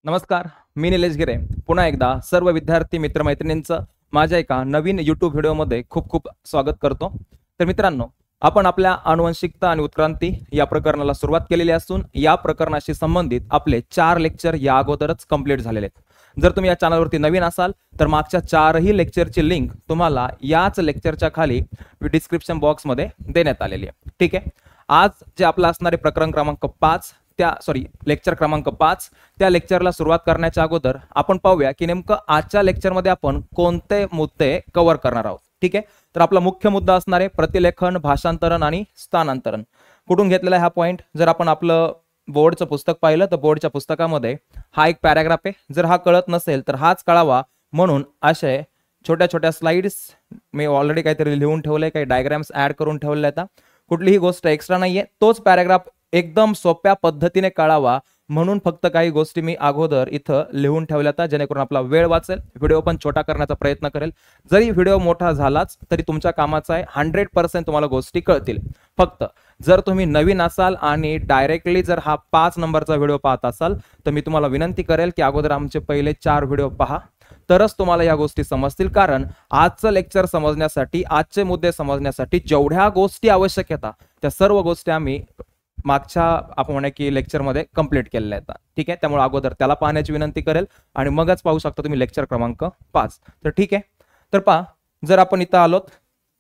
नमस्कार, मी निलेश गिरे. पुन्हा एकदा सर्व विद्यार्थी मित्रमैत्रिणींचं माझ्या एका नवीन यूट्यूब व्हिडिओमध्ये खूप खूप स्वागत करतो. तर मित्रांनो, आपण आपल्या आनुवंशिकता आणि उत्क्रांती या प्रकरणाला सुरुवात केलेली असून या प्रकरणाशी संबंधित आपले 4 लेक्चर या अगोदरच कंप्लीट झालेले आहेत. जर तुम्ही या चॅनलवरती नवीन असाल तर मागच्या 4ही लेक्चरची लिंक तुम्हाला याच लेक्चरच्या खाली डिस्क्रिप्शन बॉक्समध्ये देण्यात आलेली आहे. ठीक आहे. आज जे आपलं असणारे प्रकरण क्रमांक 5 लेक्चर क्रमांक 5 त्या लेक्चरला सुरुवात करण्याच्या अगोदर आपण पाहूया की नेमकं आजच्या लेक्चरमध्ये आपण कोणते मुद्दे कव्हर करणार आहोत. ठीक आहे. तर आपला मुख्य मुद्दा असणार आहे प्रतिलेखन, भाषांतरण आणि स्थानांतरण. कुठून घेतलेला आहे हा पॉइंट? जर आपण आपलं बोर्डचं पुस्तक पाहिलं तर बोर्डच्या पुस्तकामध्ये हा एक पॅराग्राफ आहे. जर हा कळत नसेल तर हाच कळावा म्हणून असे छोट्या छोट्या स्लाइड्स मी ऑलरेडी काहीतरी लिहून ठेवलंय, काही डायग्राम्स ऍड करून ठेवले आहेत. कुठलीही गोष्ट एक्स्ट्रा नाहीये, तोच पॅराग्राफ एकदम सोप्या पद्धतीने कळावा म्हणून फक्त काही गोष्टी मी अगोदर इथं लिहून ठेवल्या जेणेकरून आपला वेळ वाचेल. व्हिडिओ पण छोटा करण्याचा प्रयत्न करेल. जरी व्हिडिओ मोठा झालाच तरी तुमच्या कामाचा आहे. 100% तुम्हाला गोष्टी कळतील. फक्त जर तुम्ही नवीन असाल आणि डायरेक्टली जर हा 5 नंबरचा व्हिडिओ पाहत असाल तर मी तुम्हाला विनंती करेल की अगोदर आमचे पहिले 4 व्हिडिओ पहा, तरच तुम्हाला या गोष्टी समजतील. कारण आजचं लेक्चर समजण्यासाठी, आजचे मुद्दे समजण्यासाठी जेवढ्या गोष्टी आवश्यक आहेत त्या सर्व गोष्टी आम्ही मागच्या आपण म्हणा की लेक्चरमध्ये कंप्लीट केलेल्या आहेत. ठीक आहे. त्यामुळे अगोदर त्याला पाहण्याची विनंती करेल आणि मगच पाहू शकता तुम्ही लेक्चर क्रमांक 5. तर ठीक आहे. तर पहा, जर आपण इथं आलोत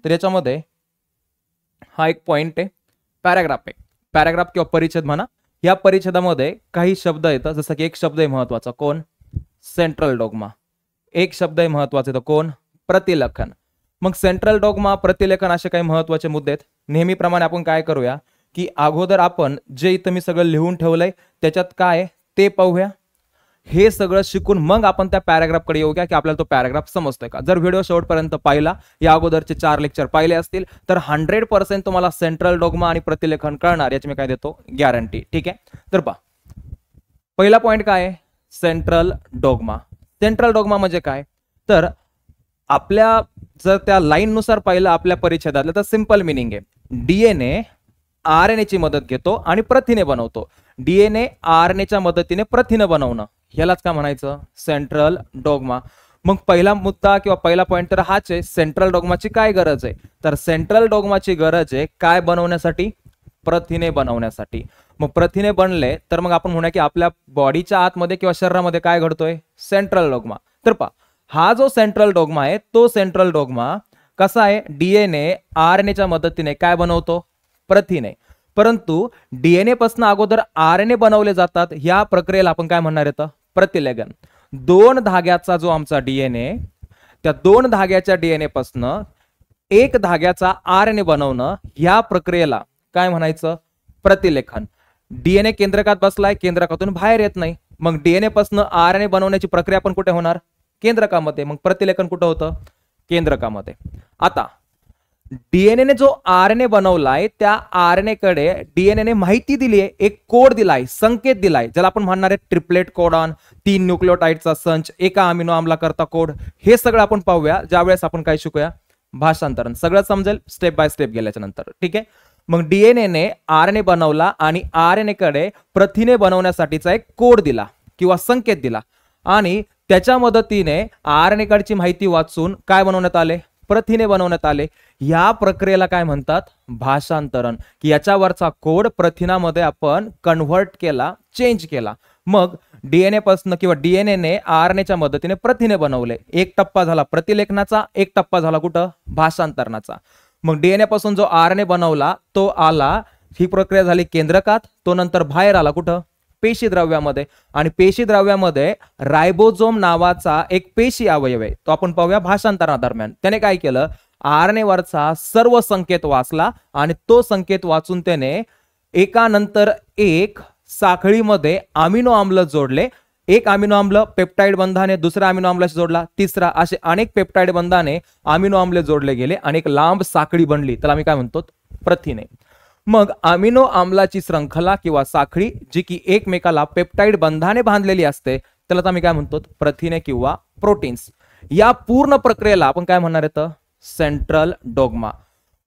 तर याच्यामध्ये हा एक पॉइंट आहे, पॅराग्राफ आहे. पॅराग्राफ किंवा परिच्छेद म्हणा. या परिच्छेदामध्ये काही शब्द येतात, जसं की एक शब्द आहे महत्वाचा, कोण? Central dogma. एक शब्द आहे महत्वाचा, तो कोण? प्रतिलेखन. मग सेंट्रल डोग्मा, प्रतिलेखन असे काही महत्वाचे मुद्दे आहेत. नेहमीप्रमाणे आपण काय करूया की अगोदर आपण जे इथं मी सगळं लिहून ठेवलंय त्याच्यात काय ते पाहूया. हे सगळं शिकून मग आपण त्या पॅराग्राफकडे येऊया की आपल्याला तो पॅराग्राफ समजतोय का. जर व्हिडिओ शेवटपर्यंत पाहिला, या अगोदरचे 4 लेक्चर पाहिले असतील तर 100% तुम्हाला सेंट्रल डोग्मा आणि प्रतिलेखन कळणार, याची मी काय देतो? गॅरंटी. ठीक आहे. तर पहा, पहिला पॉइंट काय आहे? Central dogma. सेंट्रल डोग्मा म्हणजे काय? तर आपल्या जर त्या लाईन नुसार पाहिलं आपल्या परिच्छेदातलं तर सिंपल मिनिंग आहे, डीएनए आरएनए ची मदत घेतो आणि प्रथिने बनवतो. डीएनए आरएनएच्या मदतीने प्रथिने बनवणं, ह्यालाच काय म्हणायचं? Central dogma. मग पहिला मुद्दा किंवा पहिला पॉइंट तर हाच आहे, सेंट्रल डोग्माची काय गरज आहे? तर सेंट्रल डोग्माची गरज आहे काय बनवण्यासाठी? प्रथिने बनवण्यासाठी. मग प्रथिने बनले तर मग आपण म्हणूया की आपल्या बॉडीच्या आतमध्ये किंवा शरीरामध्ये काय घडतोय? Central dogma. तर पहा, हा जो सेंट्रल डोग्मा आहे तो सेंट्रल डोग्मा कसा आहे? डीएनए आरएनएच्या मदतीने काय बनवतो? प्रथिने. परंतु डीएनए पासून अगोदर आरएनए बनवले जातात, या प्रक्रियेला आपण काय म्हणणार येतं? प्रतिलेखन. 2 धाग्याचा जो आमचा डीएनए, त्या 2 धाग्याच्या डीएनए पासून 1 धाग्याचा आरएनए बनवणं, या प्रक्रियेला काय म्हणायचं? प्रतिलेखन. डीएनए केंद्रकात बसलाय, केंद्रकातून बाहेर येत नाही. मग डीएनए पासून आरएनए बनवण्याची प्रक्रिया पण कुठे होणार? केंद्रकामध्ये. मग प्रतिलेखन कुठं होतं? केंद्रकामध्ये. आता डीएनए ने जो आरएनए बनवलाय त्या आरएनए कडे डीएनए ने माहिती दिली आहे, एक कोड दिलाय, संकेत दिलाय, ज्याला आपण म्हणणार आहे ट्रिपलेट कोडॉन, 3 न्यूक्लियोटाइडचा संच, एका अमिनो आम्लाकरता कोड. हे सगळं आपण पाहूया ज्यावेळेस आपण काय शिकूया? भाषांतरण. सगळं समजेल स्टेप बाय स्टेप गेल्याच्या नंतर. ठीक आहे. मग डीएनए ने आरएनए बनवला आणि आरएनए कडे प्रथिने बनवण्यासाठीचा एक कोड दिला किंवा संकेत दिला आणि त्याच्या मदतीने आरएनए कडची माहिती वाचून काय बनवण्यात आले? प्रथिने बनवण्यात आले. या प्रक्रियेला काय म्हणतात? भाषांतरण. की याच्यावरचा कोड प्रथिनामध्ये आपण कन्व्हर्ट केला, चेंज केला. मग डीएनए पासून किंवा डीएनए ने आरएनएच्या मदतीने प्रथिने बनवले. एक टप्पा झाला प्रतिलेखनाचा, एक टप्पा झाला कुठं? भाषांतरणाचा. मग डीएनए पासून जो आरएनए बनवला तो आला, ही प्रक्रिया झाली केंद्रकात, तो नंतर बाहेर आला कुठं? पेशी द्रव्यामध्ये. आणि पेशी द्रव्यामध्ये रायबोझोम नावाचा एक पेशी अवयव आहे, तो आपण पाहूया भाषांतरणादरम्यान. त्याने काय केलं? आरएनए वरचा सर्व संकेत वाचला आणि तो संकेत वाचून त्याने एकानंतर एक साखळीमध्ये अमिनो आम्ल जोडले. एक अमिनो आम्ल पेप्टाइड बंधाने दुसऱ्या अमिनो आम्लाशी जोडला, तिसरा, असे अनेक पेप्टाइड बंधाने अमिनो आम्ल जोडले गेले आणि एक लांब साखळी बनली, त्याला आम्ही काय म्हणतो? प्रथिने. मग अमिनो आम्लाची श्रंखला किंवा साखळी जी की एकमेकाला पेप्टाइड बंधाने बांधलेली असते त्याला आम्ही काय म्हणतो? प्रथिने किंवा प्रोटीन्स. या पूर्ण प्रक्रियेला आपण काय म्हणणार येतं? Central dogma.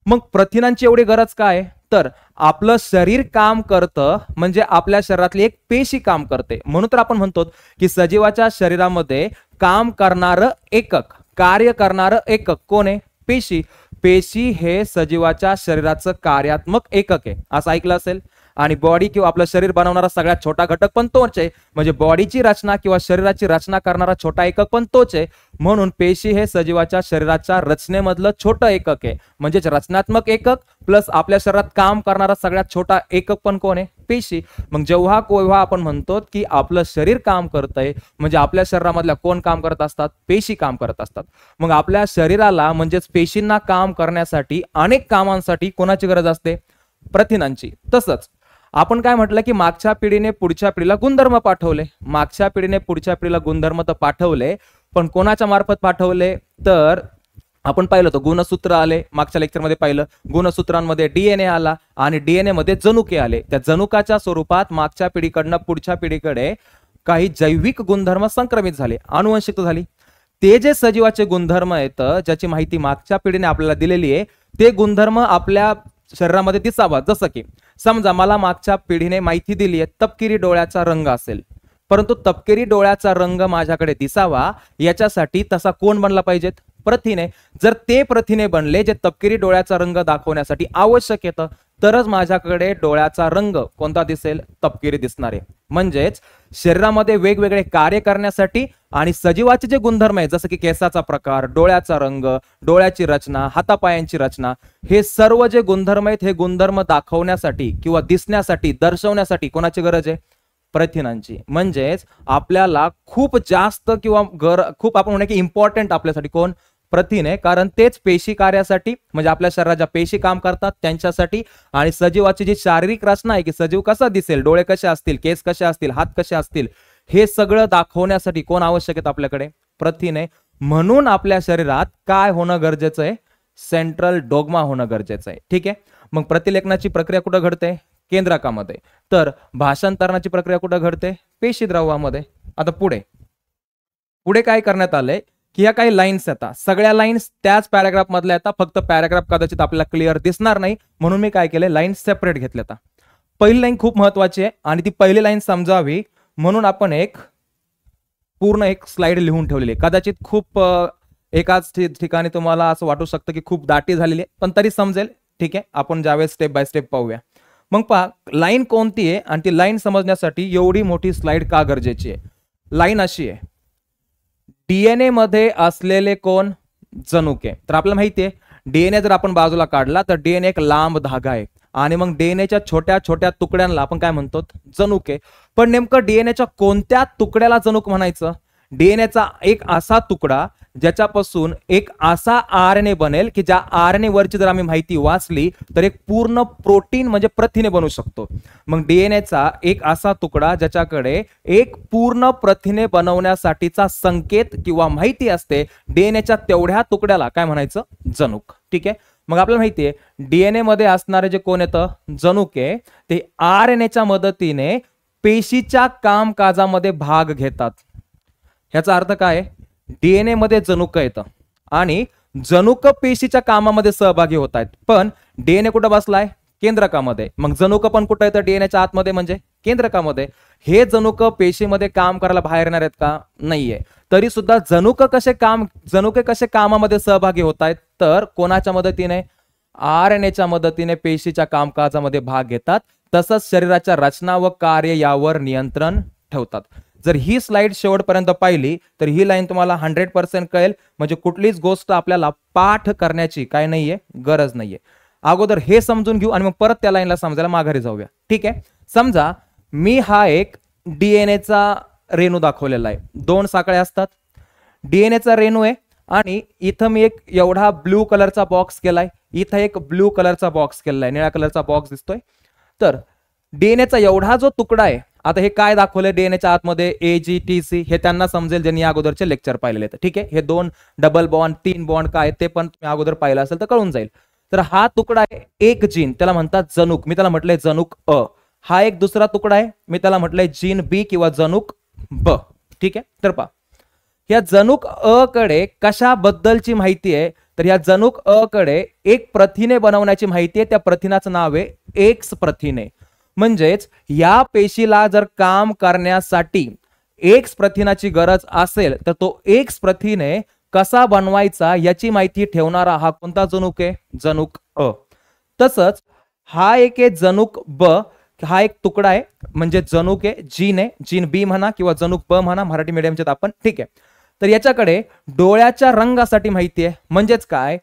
मग प्रथिनांची एवढी गरज काय? तर आपलं शरीर काम करतं म्हणजे आपल्या शरीरातली एक पेशी काम करते, म्हणून तर आपण म्हणतो की सजीवाच्या शरीरामध्ये काम करणारं एकक, कार्य करणारं एकक कोण आहे? पेशी. पेशी हे सजीवाच्या शरीराचं कार्यात्मक एकक आहे, असं ऐकलं असेल. आणि बॉडी किंवा आपलं शरीर बनवणारा सगळ्यात छोटा घटक पण तोच आहे, म्हणजे बॉडीची रचना किंवा शरीराची रचना करणारा छोटा एकक पण तोच आहे. म्हणून पेशी हे सजीवाच्या शरीराच्या रचनेमधलं छोटं एकक आहे, म्हणजेच रचनात्मक एकक प्लस आपल्या शरीरात काम करणारा सगळ्यात छोटा एकक पण कोण आहे? पेशी. मग जेव्हा आपण म्हणतो की आपलं शरीर काम करतंय, म्हणजे आपल्या शरीरामधल्या कोण काम करत असतात? पेशी काम करत असतात. मग आपल्या शरीराला म्हणजेच पेशींना काम करण्यासाठी अनेक कामांसाठी कोणाची गरज असते? प्रथिनांची. तसंच आपण काय म्हटलं की मागच्या पिढीने पुढच्या पिढीला गुणधर्म पाठवले. मागच्या पिढीने पुढच्या पिढीला गुणधर्म तर पाठवले, पण कोणाच्या मार्फत पाठवले? तर आपण पाहिलं तर गुणसूत्र आले, मागच्या लेक्चरमध्ये पाहिलं. गुणसूत्रांमध्ये डीएनए आला आणि डीएनए मध्ये जनुके आले. त्या जनुकाच्या स्वरूपात मागच्या पिढीकडनं पुढच्या पिढीकडे काही जैविक गुणधर्म संक्रमित झाले, अनुवंशिकता झाली. ते जे सजीवाचे गुणधर्म आहेत, ज्याची माहिती मागच्या पिढीने आपल्याला दिलेली आहे, ते गुणधर्म आपल्या शरीरामध्ये दिसावा. जसं की समजा मला मागच्या पिढीने माहिती दिली आहे तपकिरी डोळ्याचा रंग असेल, परंतु तपकिरी डोळ्याचा रंग माझ्याकडे दिसावा याच्यासाठी तसा कोण बनला पाहिजेत? प्रथिने. जर ते प्रथिने बनले जे तपकिरी डोळ्याचा रंग दाखवण्यासाठी आवश्यक येतं, तरच माझ्याकडे डोळ्याचा रंग कोणता दिसेल? तपकिरी दिसणार आहे. म्हणजेच शरीरामध्ये वेगवेगळे कार्य करण्यासाठी आणि सजीवाचे जे गुणधर्म आहे, जसं की केसाचा प्रकार, डोळ्याचा रंग, डोळ्याची रचना, हातापायांची रचना, हे सर्व जे गुणधर्म आहेत, हे गुणधर्म दाखवण्यासाठी किंवा दिसण्यासाठी, दर्शवण्यासाठी कोणाची गरज आहे? प्रथिनांची. म्हणजेच आपल्याला खूप जास्त किंवा खूप आपण म्हणू की इम्पॉर्टंट आपल्यासाठी कोण? प्रथिने. कारण तेच पेशी कार्यासाठी, म्हणजे आपल्या शरीराच्या पेशी काम करतात त्यांच्यासाठी, आणि सजीवाची जी शारीरिक रचना आहे की सजीव कसा दिसेल, डोळे कसे असतील, केस कसे असतील, हात कसे असतील, हे सगळं दाखवण्यासाठी कोण आवश्यक आहेत आपल्याकडे? प्रथिने. म्हणून आपल्या शरीरात काय होणं गरजेचं आहे? सेंट्रल डोग्मा होणं गरजेचं आहे. ठीक आहे. मग प्रतिलेखनाची प्रक्रिया कुठं घडते? केंद्रकामध्ये. तर भाषांतरणाची प्रक्रिया कुठं घडते? पेशीद्रव्यामध्ये. आता पुढे काय करण्यात आलंय की ह्या काही लाईन्स येतात, सगळ्या लाईन्स त्याच पॅराग्राफ मधल्या येतात, फक्त पॅराग्राफ कदाचित आपल्याला क्लिअर दिसणार नाही, म्हणून मी काय केले, लाईन्स सेपरेट घेतले. आता पहिली लाईन खूप महत्वाची आहे आणि ती पहिली लाईन समजावी म्हणून आपण पूर्ण एक स्लाइड लिहून ठेवलेली. कदाचित खूप एकाच ठिकाणी तुम्हाला असं वाटू शकतं की खूप दाटी झालेली आहे, पण तरी समजेल. ठीक आहे, आपण ज्यावेळेस स्टेप बाय स्टेप पाहूया. मग पहा लाईन कोणती आहे आणि ती लाईन समजण्यासाठी एवढी मोठी स्लाइड का गरजेची आहे. लाईन अशी आहे, डीएनए मध्ये असलेले कोण? जनुके. तर आपल्याला माहिती आहे डीएनए जर आपण बाजूला काढला तर डीएनए एक लांब धागा आहे आणि मग डीएनएच्या छोट्या छोट्या तुकड्यांना आपण काय म्हणतो? जनुके. पण नेमकं डीएनएच्या कोणत्या तुकड्याला जनुक म्हणायचं? डीएनएचा एक असा तुकडा ज्याच्यापासून एक असा आरएनए बनेल की ज्या आरएनए वरची जर आम्ही माहिती वाचली तर एक पूर्ण प्रोटीन म्हणजे प्रथिने बनवू शकतो. मग डीएनएचा एक असा तुकडा ज्याच्याकडे एक पूर्ण प्रथिने बनवण्यासाठीचा संकेत किंवा माहिती असते, डीएनएच्या तेवढ्या तुकड्याला काय म्हणायचं? जनुक. ठीक आहे. मग आपल्याला माहिती आहे डीएनए मध्ये असणारे जे कोण येतं? जनुके, ते आरएनएच्या मदतीने पेशीच्या कामकाजामध्ये भाग घेतात. ह्याचा अर्थ काय? डीएनए मध्ये जनुक येतं आणि जनुक पेशीच्या कामामध्ये सहभागी होत आहेत, पण डीएनए कुठं बसलाय? केंद्रकामध्ये. मग जनुक पण कुठं येतं? डीएनएच्या आतमध्ये म्हणजे केंद्रकामध्ये. हे जनुक पेशीमध्ये काम करायला बाहेर येणार आहेत का? नाहीये. तरी सुद्धा जनुके कसे कामामध्ये सहभागी होत आहेत? तर कोणाच्या मदतीने? आरएनएच्या मदतीने पेशीच्या कामकाजामध्ये भाग घेतात. तसंच शरीराच्या रचना व कार्य यावर नियंत्रण ठेवतात. जर ही स्लाइड शेवटपर्यंत पाहिली तर ही लाईन तुम्हाला 100% कळेल, म्हणजे कुठलीच गोष्ट आपल्याला पाठ करण्याची काय नाहीये, गरज नाहीये. अगोदर हे समजून घेऊ आणि मग परत त्या लाईनला समजायला माघारी जाऊया. ठीक आहे. समजा मी हा एक डीएनएचा रेणू दाखवलेला आहे. 2 साखळ्या असतात, डीएनएचा रेणू आहे आणि इथं मी एक एवढा ब्लू कलरचा बॉक्स केलाय, इथं एक ब्लू कलरचा बॉक्स केलाय, निळ्या कलरचा बॉक्स दिसतोय. तर डीएनएचा एवढा जो तुकडा आहे, आता हे काय दाखवलंय डीएनएच्या आतमध्ये AGTC, हे त्यांना समजेल ज्यांनी अगोदरचे लेक्चर पाहिलेले आहेत. ठीक आहे. हे 2 डबल बॉन्ड 3 बॉन्ड काय ते पण तुम्ही अगोदर पाहिलं असेल तर कळून जाईल. तर हा तुकडा आहे एक जीन, त्याला म्हणतात जनुक. मी त्याला म्हटलंय जनुक अ. हा एक दुसरा तुकडा आहे, मी त्याला म्हटलंय जीन बी किंवा जनुक ब. ठीक आहे. तर पहा या जनुक अ कडे कशाबद्दलची माहिती आहे? तर या जनुक अ कडे एक प्रथिने बनवण्याची माहिती आहे, त्या प्रथिनाचं नाव आहे एक्स प्रथिने. म्हणजेच या पेशीला जर काम करण्यासाठी एक्स प्रथिनाची गरज असेल तर तो एक्स प्रथिने कसा बनवायचा याची माहिती ठेवणारा हा कोणता जनुक आहे? जनुक अ. तसंच हा एक आहे जनुक ब, हा एक तुकडा आहे म्हणजे जनुक आहे, जीन आहे, जीन बी म्हणा किंवा जनुक ब म्हणा मराठी मीडियमच्यात आपण, ठीक आहे. तर याच्याकडे डोळ्याच्या रंगासाठी माहिती आहे. म्हणजेच काय,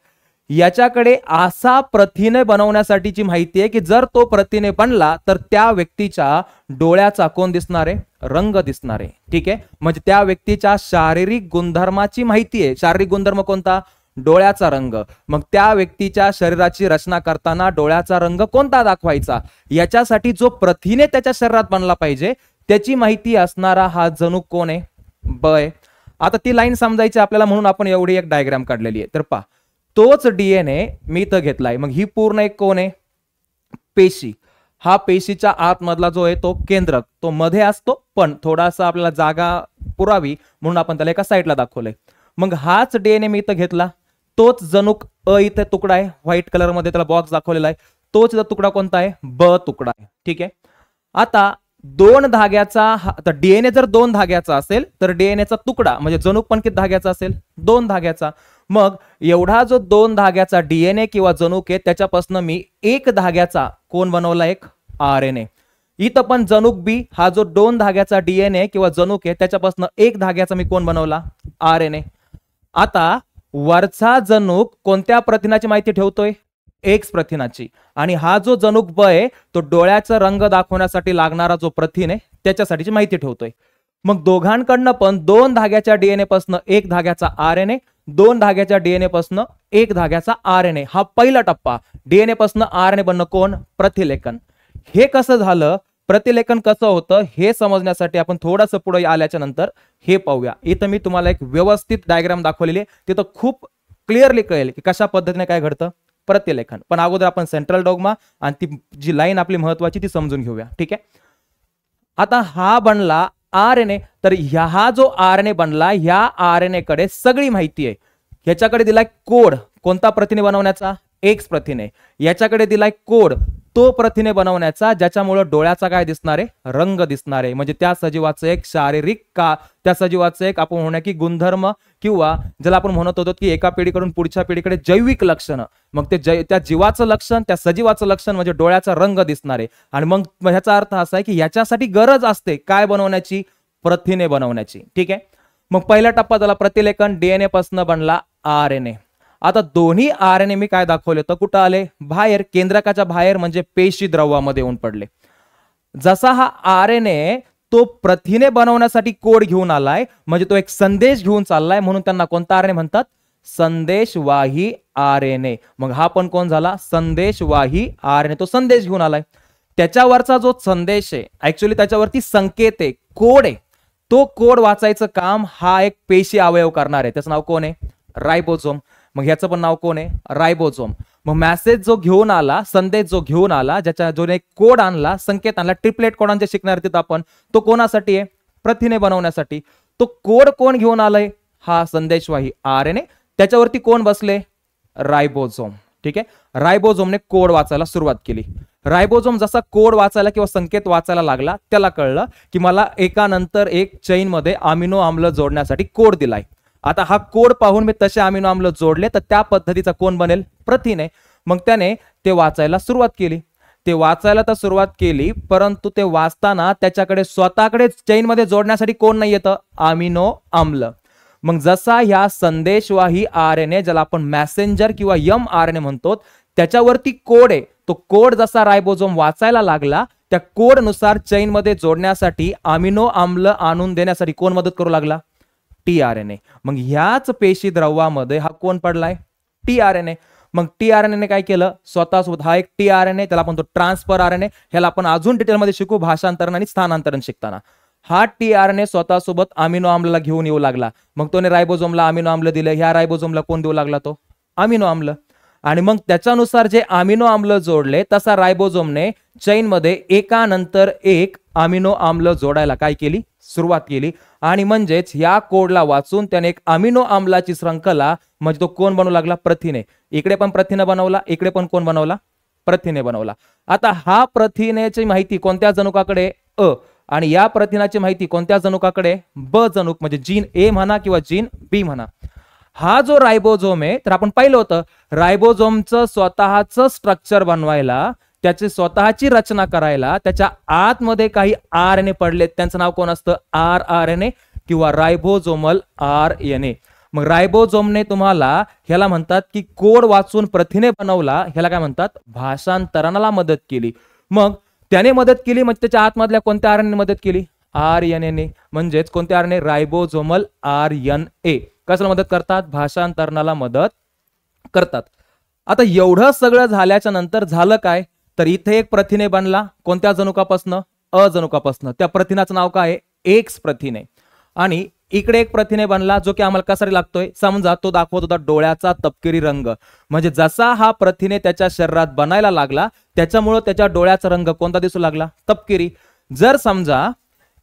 याच्याकडे असा प्रथिने बनवण्यासाठीची माहिती आहे की जर तो प्रथिने बनला तर त्या व्यक्तीच्या डोळ्याचा कोण दिसणार आहे? रंग दिसणार आहे. ठीक आहे, म्हणजे त्या व्यक्तीच्या शारीरिक गुणधर्माची माहिती आहे. शारीरिक गुणधर्म कोणता? डोळ्याचा रंग. मग त्या व्यक्तीच्या शरीराची रचना करताना डोळ्याचा रंग कोणता दाखवायचा याच्यासाठी जो प्रथिने त्याच्या शरीरात बनला पाहिजे त्याची माहिती असणारा हा जनुक कोण आहे? ब आहे. आता ती लाईन समजायची आपल्याला म्हणून आपण एवढी एक डायग्राम काढलेली आहे. तर पहा, तोच डीएनए मी इथं घेतलाय. मग ही पूर्ण एक कोण आहे? पेशी. हा पेशीच्या आतमधला जो आहे तो केंद्रक, तो मध्ये असतो पण थोडासा आपल्याला जागा पुरावी म्हणून आपण त्याला एका साईडला दाखवलंय. मग हाच डीएनए मी इथं घेतला, तोच जनुक अ इथे तुकडा आहे, व्हाईट कलर मध्ये त्याला बॉक्स दाखवलेला आहे. तोच तुकडा कोणता आहे? ब तुकडा आहे. ठीक आहे, आता दोन धाग्याचा, तर डीएनए जर दोन धाग्याचा असेल तर डीएनएचा तुकडा म्हणजे जनुक पण किती धाग्याचा असेल? दोन धाग्याचा. मग एवढा जो दोन धाग्याचा डीएनए किंवा जनुक आहे त्याच्यापासून मी एक धाग्याचा कोण बनवला? एक आरएनए. इथं पण जनुक बी हा जो दोन धाग्याचा डीएनए किंवा जनुक आहे त्याच्यापासून एक धाग्याचा मी कोण बनवला? आरएनए. आता वरचा जनुक कोणत्या प्रथिनाची माहिती ठेवतोय? एक्स प्रथिनाची. आणि हा जो जनुक ब आहे तो डोळ्याचा रंग दाखवण्यासाठी लागणारा जो प्रथिन आहे त्याच्यासाठीची माहिती ठेवतोय. मग दोघांकडनं पण दोन धाग्याच्या डीएनए पासून एक धाग्याचा आरएनए, दोन धाग्याच्या डीएनए पासून एक धाग्याचा आरएनए, हा पहिला टप्पा. डीएनए पासून आरएनए बनणं कोण? प्रतिलेखन. हे कसं झालं, प्रतिलेखन कसं होतं हे समजण्यासाठी आपण थोडंसं पुढे आल्याच्या नंतर हे पाहूया. इथं मी तुम्हाला एक व्यवस्थित डायग्राम दाखवलेली आहे, तिथं खूप क्लिअरली कळेल की कशा पद्धतीने काय घडतं प्रतिलेखन. पण अगोदर आपण सेंट्रल डॉग्मा आणि ती जी लाईन आपली महत्वाची ती समजून घेऊया. ठीक आहे, आता हा बनला आरएनए. तर हा जो आरएनए बनला, ह्या आरएनए कडे सगळी माहिती आहे. ह्याच्याकडे दिलाय कोड कोणता प्रथिने बनवण्याचा? एक्स प्रथिने. याच्याकडे दिलाय कोड तो प्रथिने बनवण्याचा ज्याच्यामुळे डोळ्याचा काय दिसणार आहे? रंग दिसणार आहे. म्हणजे त्या सजीवाचं एक शारीरिक का, त्या सजीवाचं एक आपण म्हणूया की गुणधर्म किंवा ज्याला आपण म्हणत होतो की एका पिढीकडून पुढच्या पिढीकडे जैविक लक्षण. मग ते त्या जीवाचं लक्षण, त्या सजीवाचं लक्षण म्हणजे डोळ्याचा रंग दिसणार आहे. आणि मग ह्याचा अर्थ असा आहे की याच्यासाठी गरज असते काय बनवण्याची? प्रथिने बनवण्याची. ठीक आहे, मग पहिला टप्पा झाला प्रतिलेखन, डीएनए पासून बनला आरएनए. आता दोन्ही आरएनए मी काय दाखवले तर कुठं आले? बाहेर, केंद्रकाच्या बाहेर म्हणजे पेशी द्रवामध्ये येऊन पडले. जसा हा आरएनए तो प्रथिने बनवण्यासाठी कोड घेऊन आलाय म्हणजे तो एक संदेश घेऊन चाललाय म्हणून त्यांना कोणता आरएनए म्हणतात? संदेशवाही आरएनए. मग हा पण कोण झाला? संदेशवाही आरएनए. तो संदेश घेऊन आलाय. त्याच्यावरचा जो संदेश आहे ऍक्च्युअली त्याच्यावरती संकेत आहे, कोड आहे. तो कोड वाचायचं काम हा एक पेशी अवयव करणार आहे. त्याचं नाव कोण आहे? रायबोझोम. मग ह्याचं पण नाव कोण आहे? रायबोझोम. मग मेसेज जो घेऊन आला, संदेश जो घेऊन आला, ज्याच्या जो एक कोड आणला, संकेत आणला, ट्रिपलेट कोडांचे शिकणार तिथं आपण, तो कोणासाठी आहे? प्रथिने बनवण्यासाठी. तो कोड कोण घेऊन आलाय? हा संदेशवाही आरएनए. त्याच्यावरती कोण बसले? रायबोझोम. ठीक आहे, रायबोझोमने कोड वाचायला सुरुवात केली. रायबोझोम जसा कोड वाचायला किंवा संकेत वाचायला लागला त्याला कळलं की मला एका नंतर एक चैन मध्ये अमिनो आम्ल जोडण्यासाठी कोड दिलाय. आता हा कोड पाहून मी तसे अमिनो आम्ल जोडले तर त्या पद्धतीचा कोण बनेल? प्रथिने. मग त्याने ते वाचायला सुरुवात केली. ते वाचायला तर सुरुवात केली परंतु ते वाचताना त्याच्याकडे स्वतःकडे चैन मध्ये जोडण्यासाठी कोण नाही येतं? अमिनो आम्ल. मग जसा ह्या संदेशवाही आरएनए ज्याला आपण मॅसेंजर किंवा एम आरएनए म्हणतो त्याच्यावरती कोड आहे, तो कोड जसा रायबोझोम वाचायला लागला त्या कोड नुसार चैन मध्ये जोडण्यासाठी अमिनो आम्ल आणून देण्यासाठी कोण मदत करू लागला? टीआरएनए. मग ह्याच पेशी द्रवामध्ये हा कोण पडलाय? टीआरएनए. मग टीआरएनए काय केलं? स्वतःसोबत हा एक टीआरएनए त्याला आपण तो ट्रान्सफर आरएनए, ह्याला आपण अजून डिटेलमध्ये शिकू भाषांतरण आणि स्थानांतरण शिकताना. हा टीआरएनए स्वतःसोबत अमिनो आम्लला घेऊन येऊ लागला. मग तोने रायबोझोमला अमिनो आम्ल दिले. ह्या रायबोझोमला कोण देऊ लागला? तो अमिनो आम्ल. आणि मग त्याच्यानुसार जे अमिनो आम्ल जोडले तसा रायबोझोमने चैन मध्ये एका नंतर एक अमिनो आम्ल जोडायला काय केली? सुरुवात केली आणि म्हणजेच या कोडला वाचून त्याने एक अमिनो आम्लाची शृंखला म्हणजे तो कोण बनवू लागला, प्रथिने. इकडे पण प्रथिने बनवला, इकडे पण कोण बनवला, प्रथिने बनवला. आता हा प्रथिनेची माहिती कोणत्या जनुकाकडे, अ, आणि या प्रथिनाची माहिती कोणत्या जनुकाकडे, ब जनुक, म्हणजे जीन ए म्हणा किंवा जीन बी म्हणा. हा जो रायबोझोम आहे, तर आपण पाहिलं होतं रायबोझोमचं स्वतःचं स्ट्रक्चर बनवायला, त्याची स्वतःची रचना करायला त्याच्या आतमध्ये काही RNA पडलेत, त्यांचं नाव कोण असतं, rRNA किंवा रायबोझोमल RNA. मग रायबोझोमने तुम्हाला ह्याला म्हणतात की कोड वाचून प्रथिने बनवला, ह्याला काय म्हणतात, भाषांतरणाला मदत केली. मग त्याने मदत केली म्हणजे त्याच्या आतमधल्या कोणत्या RNA मदत केली, RNA, म्हणजेच कोणत्या RNA, रायबोझोमल RNA. कशाला मदत करतात, भाषांतरणाला मदत करतात. आता एवढं सगळं झाल्याच्या नंतर झालं काय, तर इथे एक प्रथिने बनला, कोणत्या जनुकापासनं, अ जनुकापासनं. त्या प्रथिनाचं नाव काय आहे, एक्स प्रथिने. आणि इकडे एक प्रथिने बनला जो की आम्हाला कशासाठी लागतोय, समजा तो दाखवत होता डोळ्याचा तपकिरी रंग, म्हणजे जसा हा प्रथिने त्याच्या शरीरात बनायला लागला त्याच्यामुळे त्याच्या डोळ्याचा रंग कोणता दिसू लागला, तपकिरी. जर समजा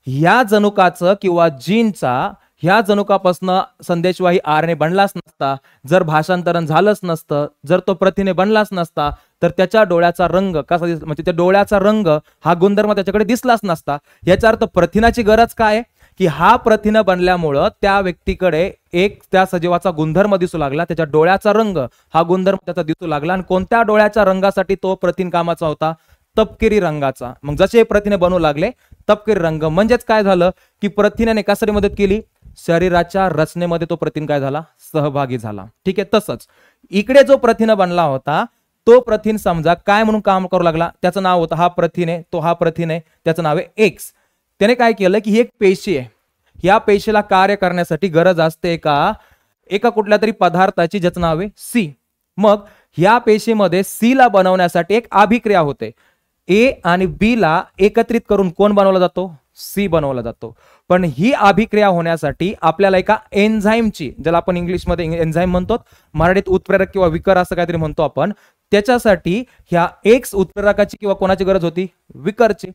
ह्या जनुकाचं किंवा जीनचा ह्या जनुकापासनं संदेशवाही RNA बनलाच नसता, जर भाषांतरण झालंच नसतं, जर तो प्रथिने बनलाच नसता, तर त्याच्या डोळ्याचा रंग कसा म्हणजे त्या डोळ्याचा रंग हा गुणधर्म त्याच्याकडे दिसलाच नसता. याचा अर्थ प्रथिनाची गरज काय, की हा प्रथिन बनल्यामुळं त्या व्यक्तीकडे एक त्या सजीवाचा गुणधर्म दिसू लागला, त्याच्या डोळ्याचा रंग हा गुणधर्म त्याचा दिसू लागला. आणि कोणत्या डोळ्याच्या रंगासाठी तो प्रथिन कामाचा होता, तपकिरी रंगाचा. मग जसे प्रथिने बनवू लागले तपकिरी रंग, म्हणजेच काय झालं की प्रथिनाने कशासाठी मदत केली, शरीराच्या रचनेमध्ये तो प्रथिन काय झाला, सहभागी झाला. ठीक आहे. तसंच इकडे जो प्रथिन बनला होता तो प्रथिन समजा काय म्हणून काम करू लागला, त्याचं नाव होतं, हा प्रथिन आहे, तो हा प्रथिन आहे, त्याचं नाव आहे एक्स. त्याने काय केलं की ही एक पेशी आहे, या पेशीला कार्य करण्यासाठी गरज असते एका कुठल्या तरी पदार्थाची ज्याचं नाव आहे सी. मग या पेशीमध्ये सी ला बनवण्यासाठी एक अभिक्रिया होते, ए आणि बी ला एकत्रित करून कोण बनवला जातो, सी बनवला जातो. पण ही अभिक्रिया होण्यासाठी आपल्याला एका एन्झाईमची, ज्याला आपण इंग्लिशमध्ये एन्झाईम म्हणतो, मराठीत उत्प्रेरक किंवा विकर असं काहीतरी म्हणतो आपण, त्याच्यासाठी ह्या एक्स उत्प्रेरकाची किंवा कोणाची गरज होती, विकरची.